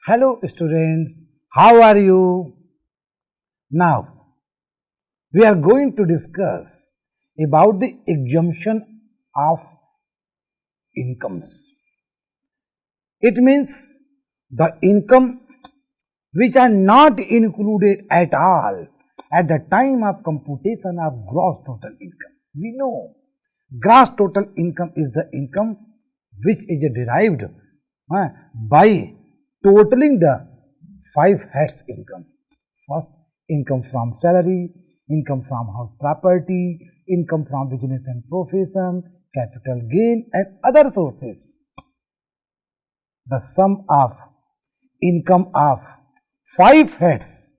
Hello students, how are you? Now, we are going to discuss about the exemption of incomes. It means the income which are not included at all at the time of computation of gross total income. We know gross total income is the income which is derived by totaling the five heads income. First, income from salary, income from house property, income from business and profession, capital gain and other sources. The sum of income of five heads,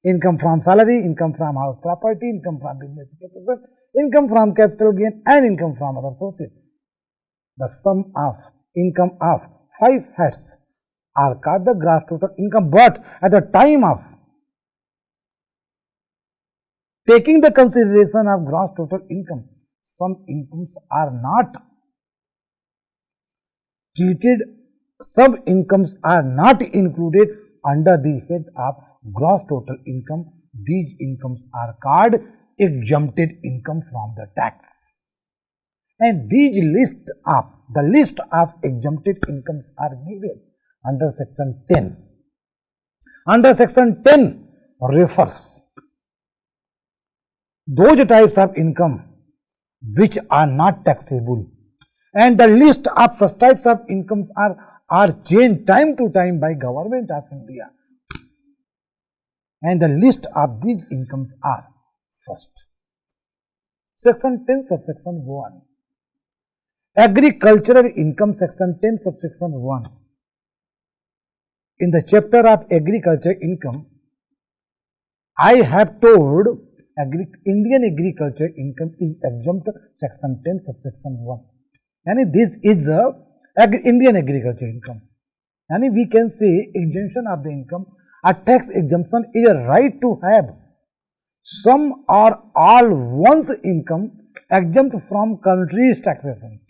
income from salary, income from house property, income from business and profession, income from capital gain and income from other sources. The sum of income of five heads are called the gross total income, but at the time of taking the consideration of gross total income, some incomes are not treated, some incomes are not included under the head of gross total income. These incomes are called exempted income from the tax. And these the list of exempted incomes are given under section 10. Under section 10 refers those types of income which are not taxable, and the list of such types of incomes are changed time to time by Government of India, and the list of these incomes are: first, section 10 subsection 1, agricultural income, section 10 subsection 1. In the chapter of agriculture income, I have told Indian agriculture income is exempt, section 10 subsection 1. And this is Indian agriculture income. And we can say exemption of the income, a tax exemption is a right to have some or all one's income exempt from country's taxation.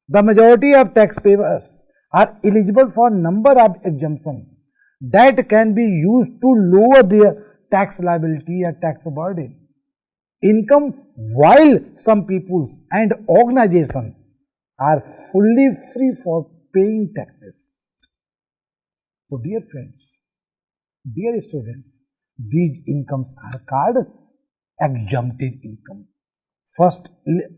The majority of taxpayers are eligible for number of exemptions that can be used to lower their tax liability or tax burden. Income, while some peoples and organizations are fully free for paying taxes. So, dear friends, dear students, these incomes are called exempted income. First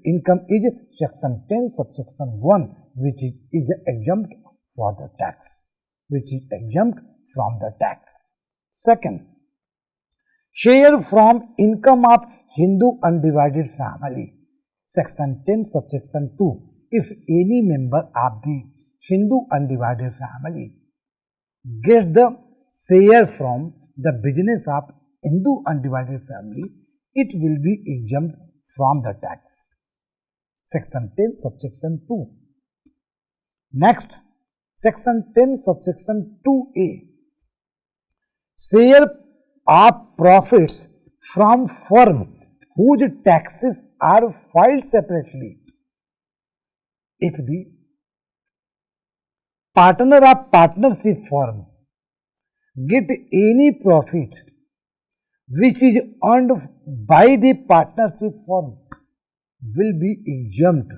income is section 10 subsection 1, which is exempt for the tax, which is exempt from the tax. Second, share from income of Hindu undivided family, section 10 subsection 2. If any member of the Hindu undivided family gets the share from the business of Hindu undivided family, it will be exempt from the tax. Section 10 subsection 2. Next, section 10 subsection 2a. Share of profits from firm whose taxes are filed separately. If the partner of partnership firm get any profit which is earned by the partnership firm, will be exempt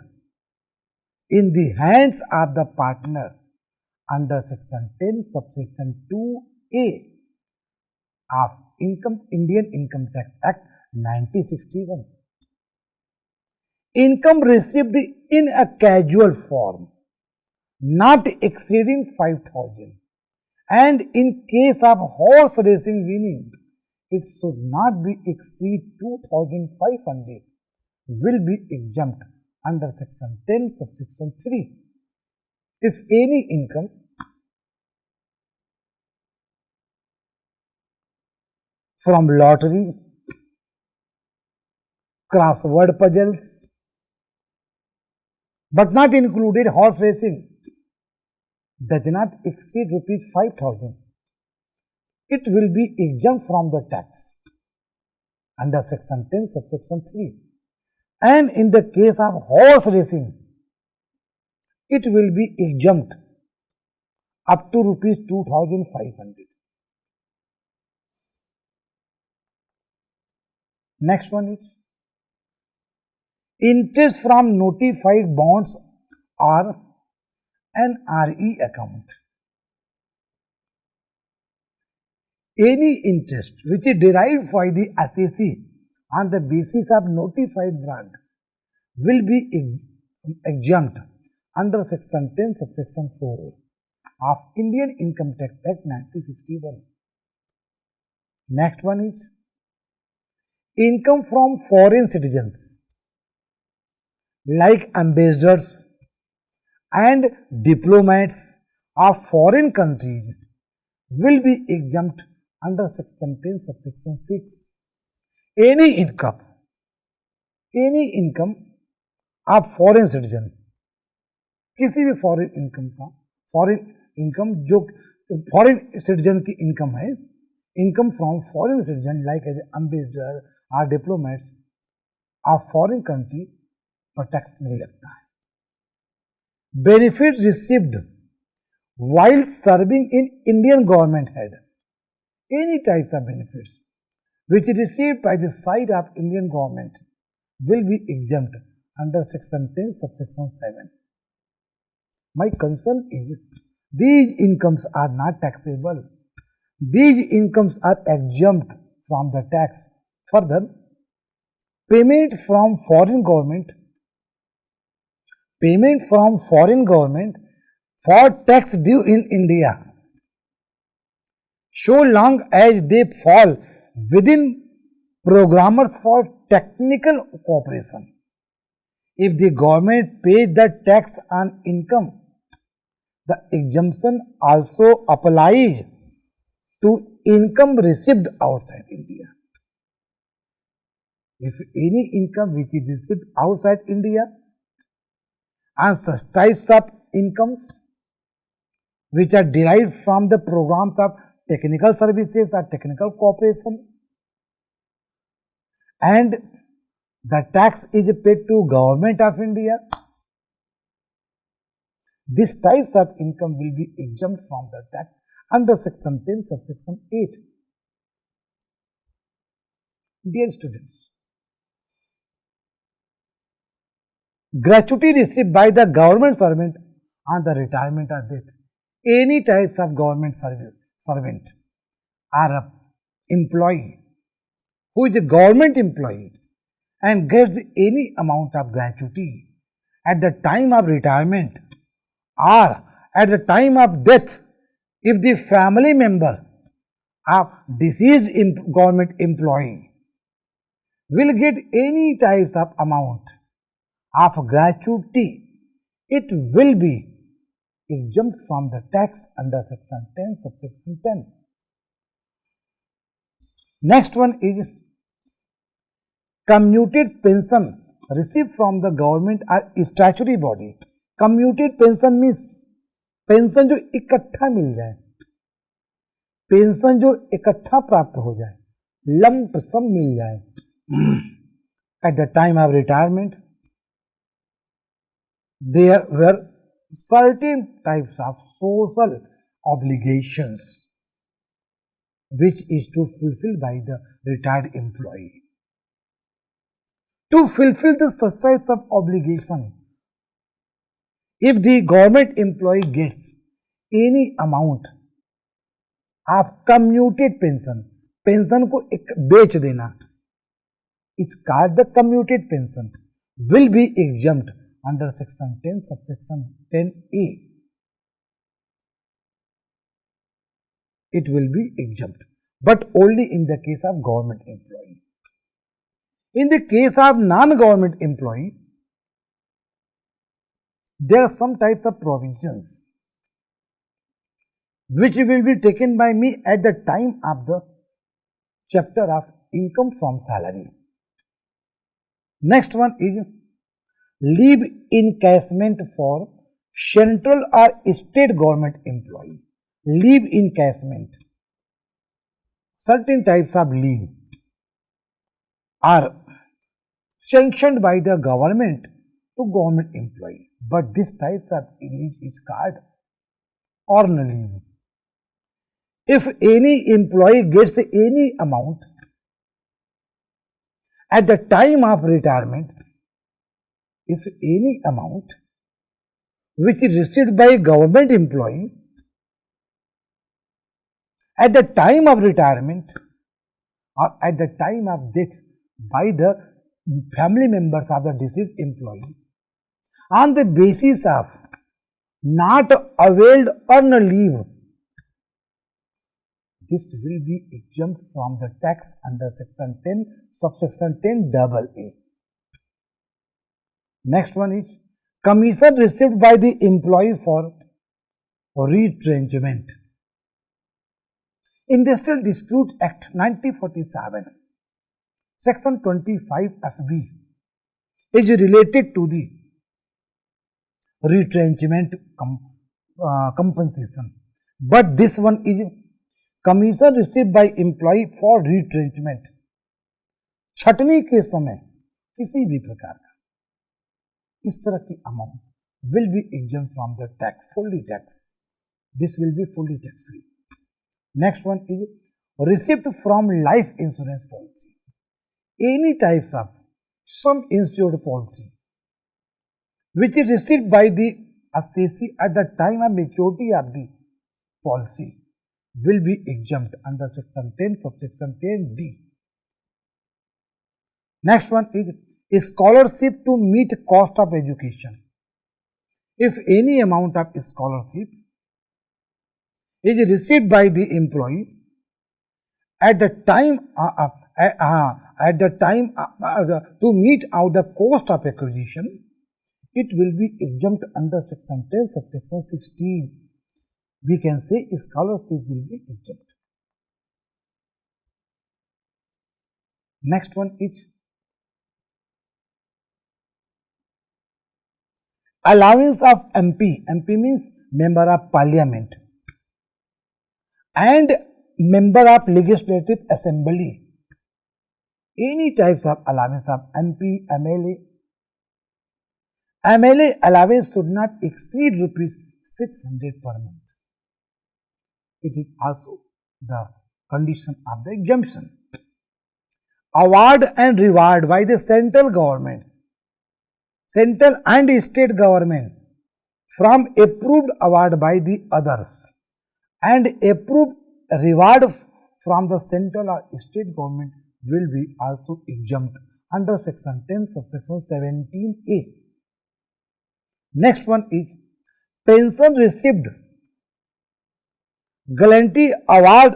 in the hands of the partner under section 10 subsection 2a of Indian Income Tax Act 1961. Income received in a casual form not exceeding 5,000, and in case of horse racing winning, it should not be exceed 2,500, will be exempt under section 10 subsection 3. If any income from lottery, crossword puzzles, but not included horse racing, does not exceed rupees 5,000, it will be exempt from the tax under section 10 subsection 3. And in the case of horse racing, it will be exempt up to rupees 2,500. Next one is interest from notified bonds or NRE account. Any interest which is derived by the SEC on the basis of notified bond will be exempt under section 10 subsection 4 of Indian Income Tax Act 1961. Next one is income from foreign citizens like ambassadors and diplomats of foreign countries will be exempt under section 10 subsection 6. Any income of foreign citizen, किसी भी foreign income जो foreign citizen की income है, income from foreign citizen like as ambassador और diplomats of foreign country पर tax नहीं लगता है. Benefit received while serving in Indian government head, any types of benefits which is received by the side of Indian government will be exempt under section 10 subsection 7. My concern is these incomes are not taxable. These incomes are exempt from the tax. Further, payment from foreign government for tax due in India, so long as they fall within programmers for technical cooperation. If the government pays the tax on income, the exemption also applies to income received outside India. If any income which is received outside India and such types of incomes which are derived from the programs of technical services or technical cooperation, and the tax is paid to Government of India, these types of income will be exempt from the tax under section 10 subsection 8. Dear students, gratuity received by the government servant on the retirement or death. Any types of government servant or a employee who is a government employee and gets any amount of gratuity at the time of retirement or at the time of death, if the family member of deceased government employee will get any types of amount of gratuity, it will be exempt from the tax under section 10 subsection 10. Next one is commuted pension received from the government or statutory body. Commuted pension means pension जो इकट्ठा मिल जाए, pension जो इकट्ठा प्राप्त हो जाए, lump सम मिल जाए at the time of retirement. There were certain types of social obligations which is to fulfill by the retired employee. To fulfill the such types of obligation, if the government employee gets any amount of commuted pension, pension को एक बेच देना, is called the commuted pension, will be exempt under section 10 subsection 10A. It will be exempt, but only in the case of government employee. In the case of non-government employee, there are some types of provisions which will be taken by me at the time of the chapter of income from salary. Next one is leave encashment for central or state government employee. Leave encashment. Certain types of leave are sanctioned by the government to government employee, but this types of leave is called earn leave. If any employee gets any amount at the time of retirement, if any amount which is received by a government employee at the time of retirement or at the time of death by the family members of the deceased employee, on the basis of not availed earned leave, this will be exempt from the tax under section 10, subsection 10 double A. Next one is commission received by the employee for retrenchment. Industrial Dispute Act 1947, section 25 FB is related to the retrenchment compensation, but this one is commission received by employee for retrenchment. छटनी के समय किसी भी प्रकार का इस तरह की amount will be exempt from the tax, fully tax. This will be fully tax free. Next one is receipt from life insurance policy. Any types of sum insured policy which is received by the assessee at the time of maturity of the policy will be exempt under section 10, subsection 10D. Next one is a scholarship to meet cost of education. If any amount of scholarship is received by the employee at the time to meet out the cost of acquisition, it will be exempt under section 10, subsection 16. We can say scholarship will be exempt. Next one is allowance of MP. MP means member of parliament and member of legislative assembly. Any types of allowance of MP, MLA. MLA allowance should not exceed rupees 600 per month. It is also the condition of the exemption. Award and reward by the central government, central and state government from approved award by the others and approved reward from the central or state government will be also exempt under section 10, subsection 17A. Next one is pension received gallantry award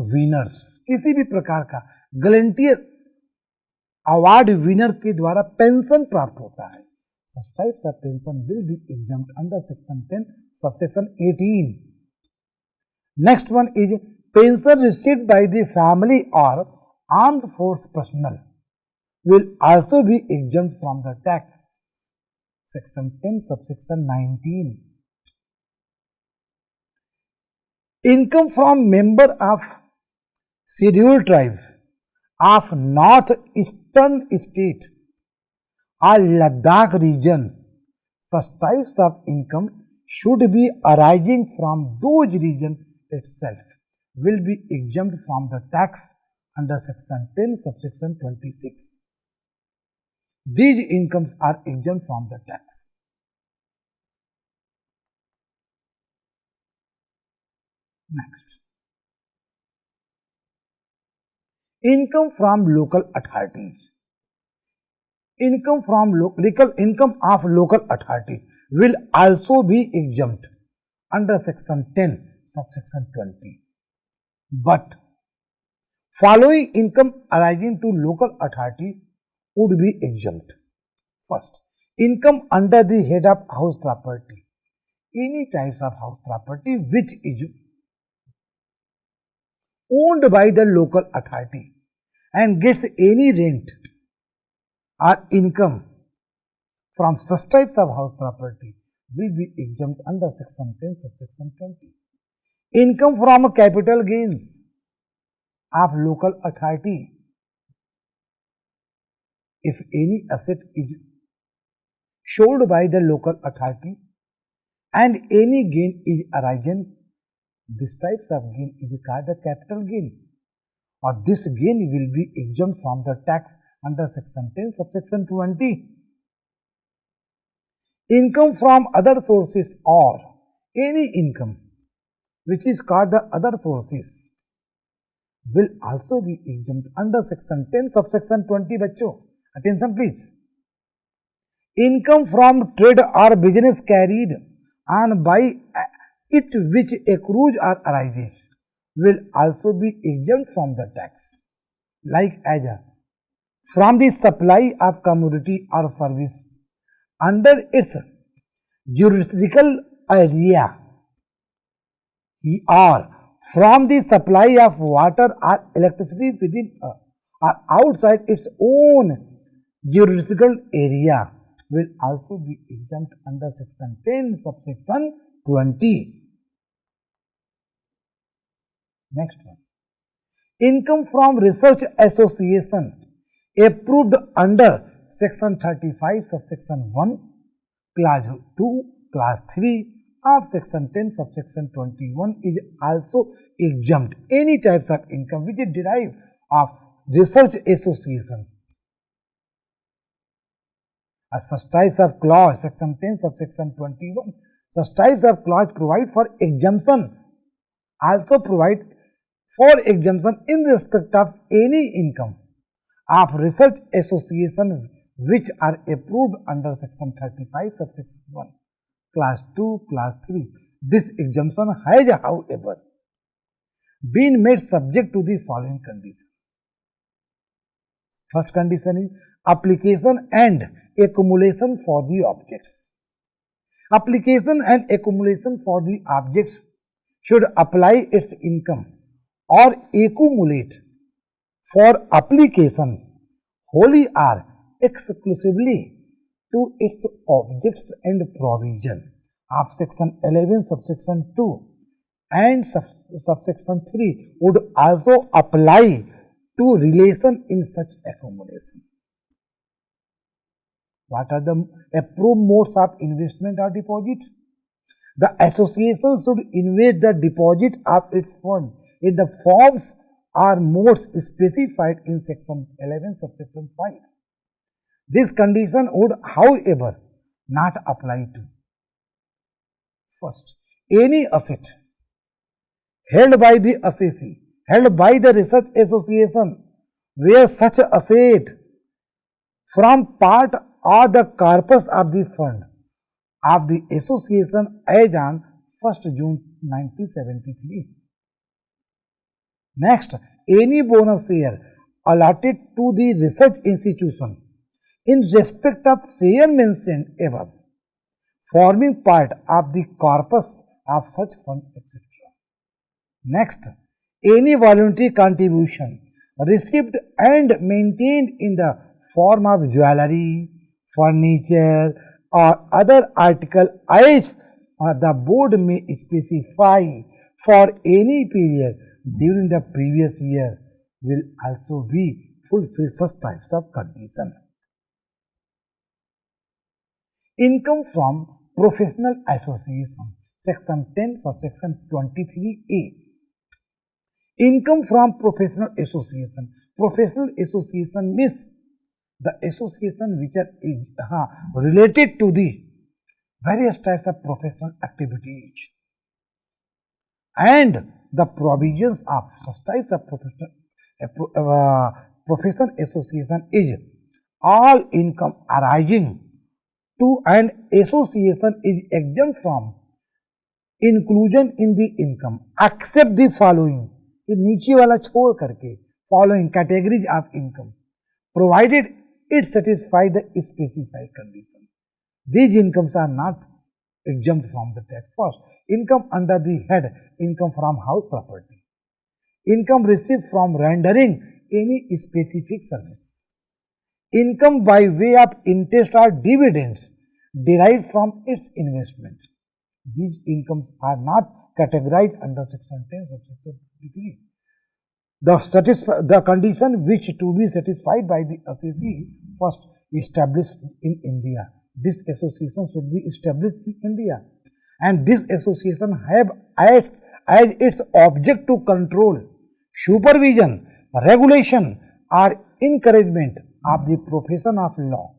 winners. किसी भी प्रकार का गैलेंटी award winner के द्वारा pension प्राप्त होता है. Such types of pension will be exempt under section 10, subsection 18. Next one is pension received by the family or armed force personnel will also be exempt from the tax. Section 10, subsection 19. Income from member of scheduled tribe of northeastern state or Ladakh region. Such types of income should be arising from those region itself will be exempt from the tax under section 10, subsection 26. These incomes are exempt from the tax. Next, income from local authorities. Income from income of local authority will also be exempt under section 10, subsection 20. But following income arising to local authority would be exempt. First, income under the head of house property. Any types of house property which is owned by the local authority and gets any rent or income from such types of house property will be exempt under section 10, subsection 20. Income from capital gains of local authority. If any asset is sold by the local authority and any gain is arising, this types of gain is called a capital gain, or this gain will be exempt from the tax under section 10 subsection 20. Income from other sources or any income which is called the other sources will also be exempt under section 10 subsection 20. बच्चों attention please. Income from trade or business carried on by it which accrues or arises will also be exempt from the tax, like as from the supply of commodity or service under its jurisdictional area, or from the supply of water or electricity within or outside its own jurisdictional area will also be exempt under section 10 subsection 20. Next one, income from research association approved under section 35 subsection 1 clause 2 clause 3 of section 10 subsection 21 is also exempt. Any types of income which is derived of research association. As such types of clause section 10 subsection 21, such types of clause provide for exemption, also provide for exemption in respect of any income of research association which are approved under section 35 subsection 1 clause 2 clause 3. This exemption has however been made subject to the following conditions. First condition is application and accumulation for the objects. Application and accumulation for the objects should apply its income or accumulate for application wholly or exclusively to its objects and provision of section 11 subsection 2 and subsection 3 would also apply to relation in such accumulation. What are the approved modes of investment or deposit? The association should invest the deposit of its fund in the forms or modes specified in section 11 subsection 5. This condition would, however, not apply to first, any asset held by the assessee, held by the research association, where such asset from part or the corpus of the fund of the association as on 1st June 1973. Next, any bonus share allotted to the research institution in respect of share mentioned above, forming part of the corpus of such fund, etc. Next, any voluntary contribution received and maintained in the form of jewelry, furniture or other article as the board may specify for any period during the previous year will also be fulfill such types of condition. Income from professional association, section 10 subsection 23a. Income from professional association. Professional association means the association which are related to the various types of professional activities, and the provisions of such types of professional association is all income arising to an association is exempt from inclusion in the income except the following. ये नीचे वाला छोड़ करके following categories of income provided it satisfy the specified condition. These incomes are not exempt from the tax. First, income under the head income from house property, income received from rendering any specific service, income by way of interest or dividends derived from its investment. These incomes are not categorized under section 10 subsection 23. The condition which to be satisfied by the assessee first established in India. This association should be established in India. and this association have as its object to control, supervision, regulation or encouragement of the profession of law,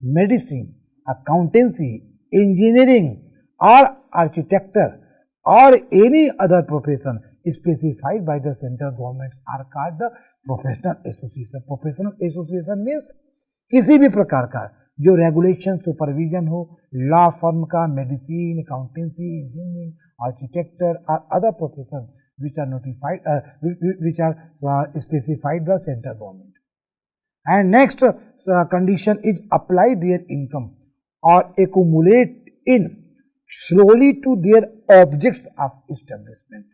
medicine, accountancy, engineering or architecture or any other profession specified by the central governments are called the professional association. Professional association means किसी भी प्रकार का जो regulation supervision हो, law firm का, medicine, accountancy, engineering, architecture और other profession which are notified, which are specified by central government. And next condition is apply their income or accumulate in slowly to their objects of establishment.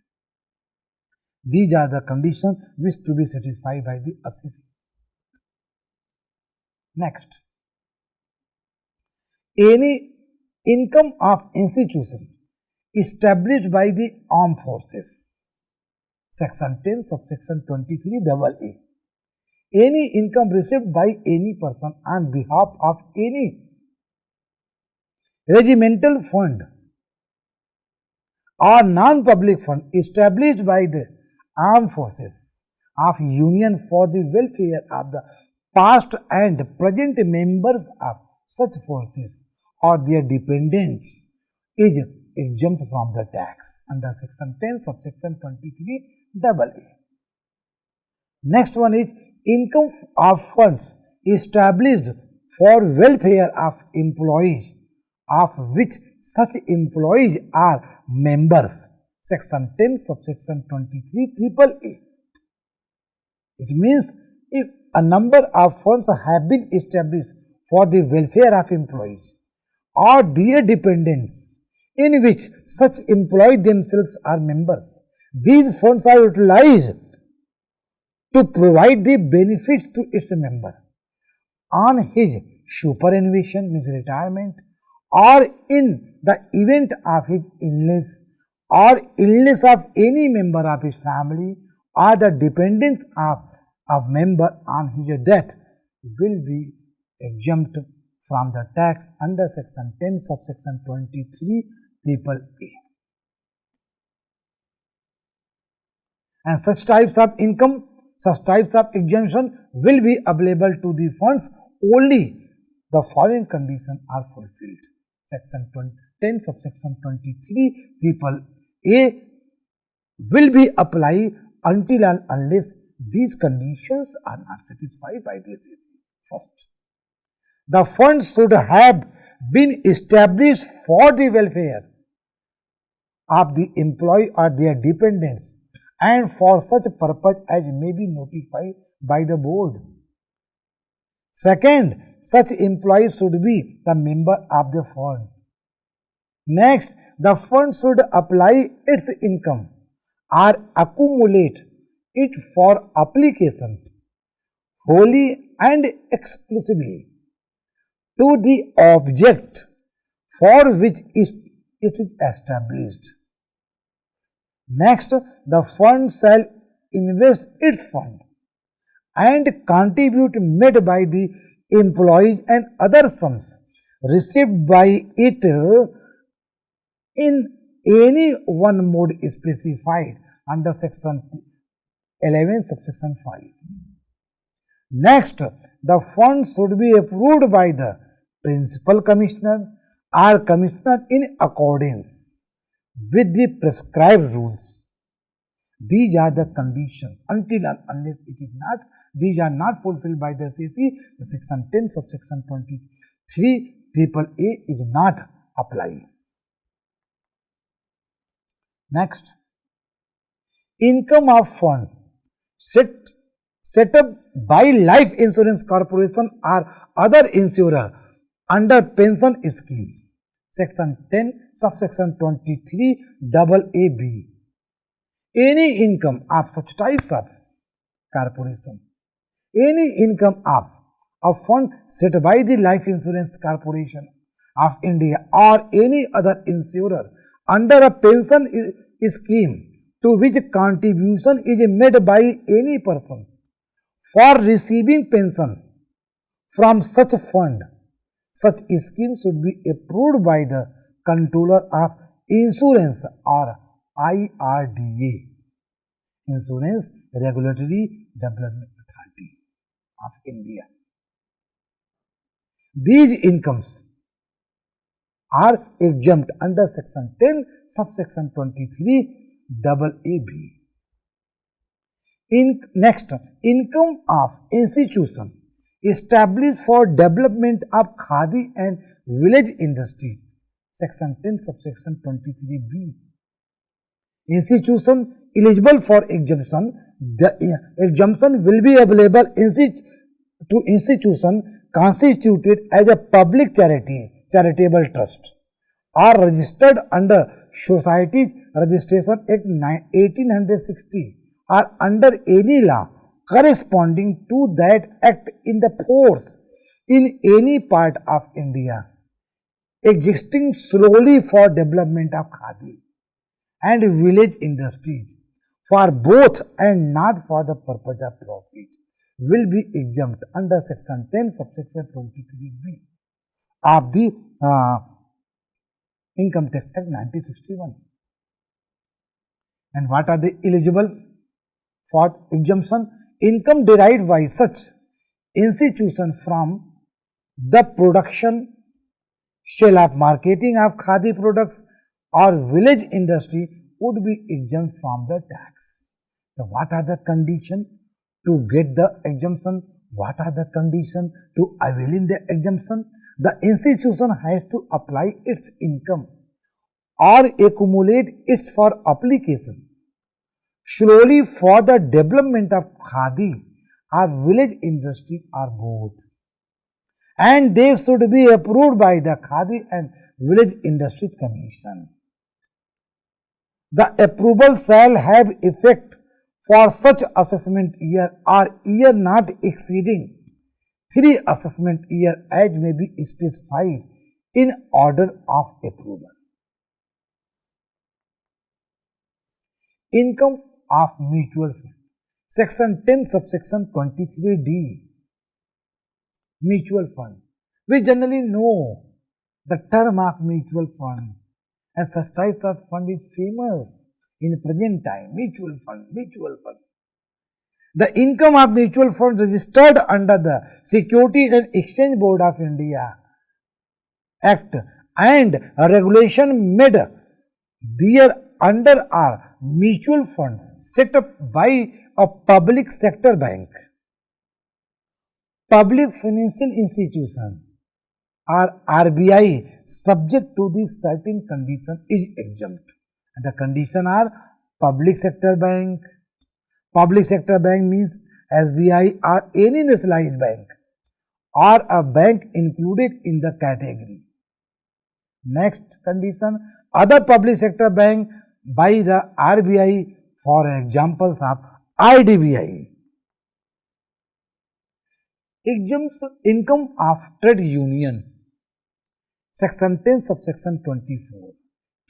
These are the conditions which to be satisfied by the assessee. Next, any income of institution established by the armed forces, section 10 subsection 23 AA. Any income received by any person on behalf of any regimental fund or non-public fund established by the armed forces of union for the welfare of the past and present members of such forces or their dependents is exempt from the tax under section 10 subsection 23 AA. Next one is income of funds established for welfare of employees of which such employees are members, section 10 subsection 23 AAA. It means if a number of funds have been established for the welfare of employees or their dependents in which such employees themselves are members, these funds are utilized to provide the benefits to its member on his superannuation, means retirement, or in the event of his illness or illness of any member of his family or the dependents of a member on his death will be exempt from the tax under section 10 subsection 23 AAA. And such types of income, such types of exemption will be available to the funds only the following conditions are fulfilled. Section 10 subsection 23 AAA will be applied until and unless these conditions are not satisfied by the SEC. First, the funds should have been established for the welfare of the employee or their dependents and for such purpose as may be notified by the board. Second, such employee should be the member of the fund. Next, the fund should apply its income or accumulate it for application wholly and exclusively to the object for which it is established. Next, the fund shall invest its fund and contribute made by the employees and other sums received by it in any one mode specified under section 11 subsection 5. Next, the fund should be approved by the principal commissioner or commissioner in accordance with the prescribed rules. These are the conditions until and unless it is not, these are not fulfilled by the SEC, the section 10 subsection 23 AAA is not applied. Next, income of fund set up by life insurance corporation or other insurer under pension scheme, section 10 subsection 23 AAB. Any income of such types of corporation, any income of a fund set by the Life Insurance Corporation of India or any other insurer under a pension scheme to which contribution is made by any person for receiving pension from such fund, such scheme should be approved by the controller of Insurance or IRDA, Insurance Regulatory Development Authority of India. These incomes are exempt under section 10 subsection 23 AAB. Next, income of institution established for development of khadi and village industry, section 10 subsection 23B. Institution eligible for exemption, the exemption will be available to institution constituted as a public charitable trust or registered under Societies Registration Act 1860 or under any law corresponding to that act in the force in any part of India, existing solely for development of khadi and village industries for both and not for the purpose of profit, will be exempt under section 10 subsection 23B of the Income Tax Act 1961. And what are the eligible for exemption? Income derived by such institution from the production, sale of marketing of khadi products or village industry would be exempt from the tax. So what are the conditions to get the exemption? What are the conditions to avail in the exemption? The institution has to apply its income or accumulate its for application solely for the development of khadi or village industry or both, and they should be approved by the Khadi and Village Industries Commission. The approval shall have effect for such assessment year or year not exceeding 3 assessment year as may be specified in order of approval. Income of mutual fund, section 10 subsection 23D. Mutual fund. We generally know the term of mutual fund, and such types of fund is famous in present time. Mutual fund, mutual fund. The income of mutual funds registered under the Securities and Exchange Board of India Act and a regulation made there under are mutual fund set up by a public sector bank, public financial institution or RBI subject to the certain condition is exempt. And the condition are public sector bank. Public sector bank means SBI or any nationalized bank or a bank included in the category. Next condition, other public sector bank by the RBI, for examples of IDBI. Exemption income of trade union, section 10 subsection 24.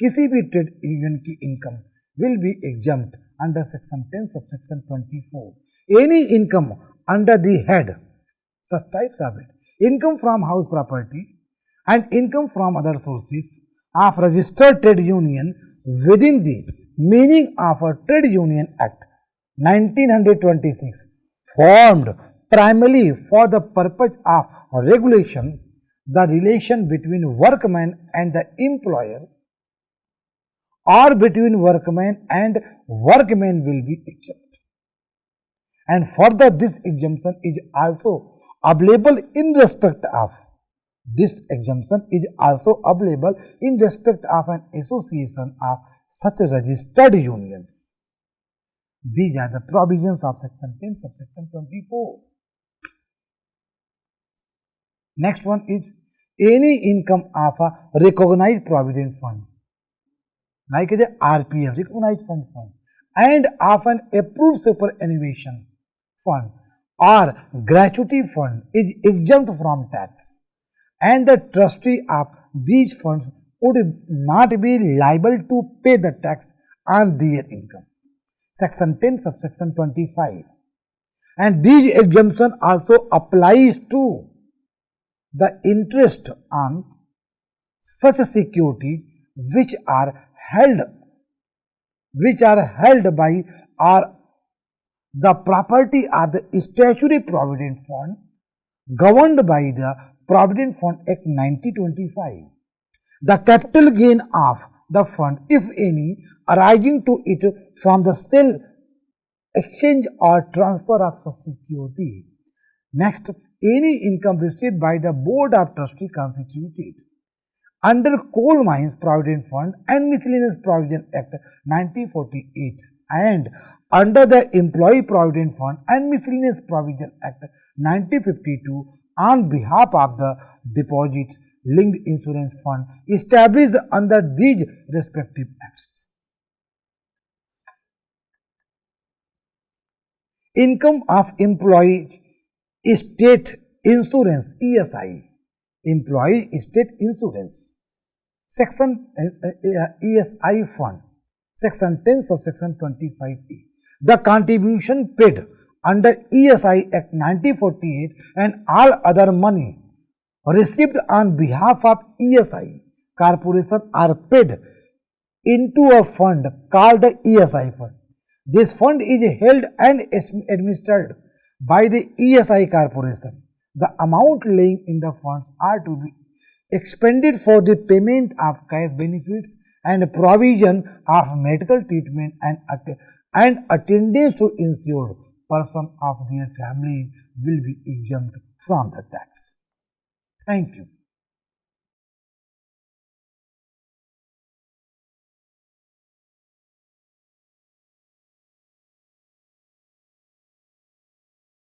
किसी भी trade union की income will be exempt under section 10 subsection 24. Any income under the head, such types of it, income from house property and income from other sources of registered trade union within the meaning of a Trade Union Act 1926 formed primarily for the purpose of regulation the relation between workman and the employer or between workman and workmen will be exempt. And further, this exemption is also available in respect of an association of such registered unions. These are the provisions of section 10 subsection 24. Next one is any income of a recognized provident fund, like the RPF, recognized fund, and of an approved superannuation fund or gratuity fund is exempt from tax, and the trustee of these funds would not be liable to pay the tax on their income. Section 10 subsection 25. And these exemption also applies to the interest on such securities which are held by are the property of the Statutory Provident Fund governed by the Provident Fund Act 1925. The capital gain of the fund, if any, arising to it from the sale, exchange or transfer of such security. Next, any income received by the Board of Trustees constituted under Coal Mines Provident Fund and Miscellaneous Provision Act 1948 and under the Employee Provident Fund and Miscellaneous Provision Act 1952 on behalf of the Deposit Linked Insurance Fund established under these respective acts. Income of Employee State Insurance (ESI), Employee State Insurance, Section ESI Fund, Section 10, Subsection 25E. The contribution paid under ESI Act 1948 and all other money received on behalf of ESI Corporation are paid into a fund called the ESI Fund. This fund is held and administered by the ESI Corporation. The amount lying in the funds are to be expended for the payment of cash benefits and provision of medical treatment and attendance to insured person of their family will be exempt from the tax. Thank you.